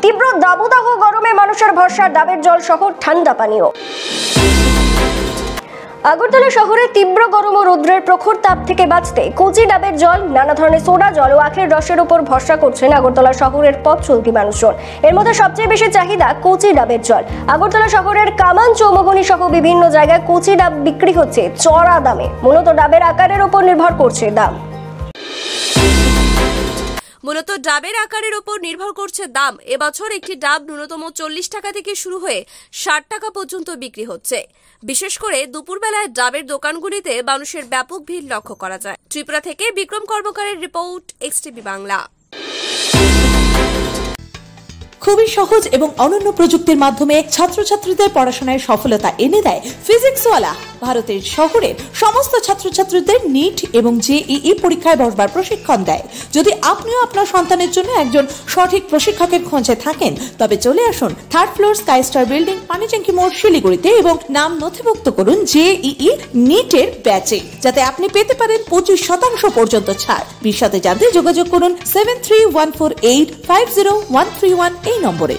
তীব্র দাবদাহ গরমে মানুষের ভরসা ডাবের জল সহ ঠান্ডা পানীয়। আগরতলা শহরে তীব্র গরম ও রৌদ্রের প্রখর তাপ থেকে বাঁচতে কচি ডাবের জল, নানা ধরনের সোডা জল ও আখের রসের উপর ভরসা করছেন আগরতলা শহরের পথ চলতি মানুষজন। এর মধ্যে সবচেয়ে বেশি চাহিদা কচি ডাবের জল। আগরতলা শহরের কামান, চৌমুহনী সহ বিভিন্ন জায়গায় কচি ডাব বিক্রি হচ্ছে চড়া দামে। মূলত ডাবের আকারের উপর নির্ভর করছে দাম। এবছর একটি ডাব ন্যূনতম 40 টাকা থেকে শুরু হয়ে 60 টাকা পর্যন্ত বিক্রি হচ্ছে। বিশেষ করে দুপুরবেলায় ডাবের দোকানগুলিতে মানুষের ব্যাপক ভিড় লক্ষ্য করা যায়। ত্রিপুরা থেকে বিক্রম কর্মকারের রিপোর্ট, এক্সটিভি বাংলা। খুবই সহজ এবং অনন্য প্রযুক্তির মাধ্যমে ছাত্রছাত্রীদের পড়াশোনায় সফলতা এনে দেয় ফিজিক্সওয়ালা। ভারতের শহরের সমস্ত ছাত্রছাত্রীদের নিট এবং জেইই পরীক্ষায় বসবার প্রশিক্ষণ দেয়। যদি আপনিও আপনার সন্তানের জন্য একজন সঠিক প্রশিক্ষকের খোঁজে থাকেন, তবে চলে আসুন 3rd floor sky star building, Panitanki মোড়, শিলিগুড়িতে এবং নাম নথিভুক্ত করুন জেইই নিটের ব্যাচে, যাতে আপনি পেতে পারেন 25% পর্যন্ত ছাড়। বিশদে জানতে যোগাযোগ করুন 7314850131 এই নম্বরে।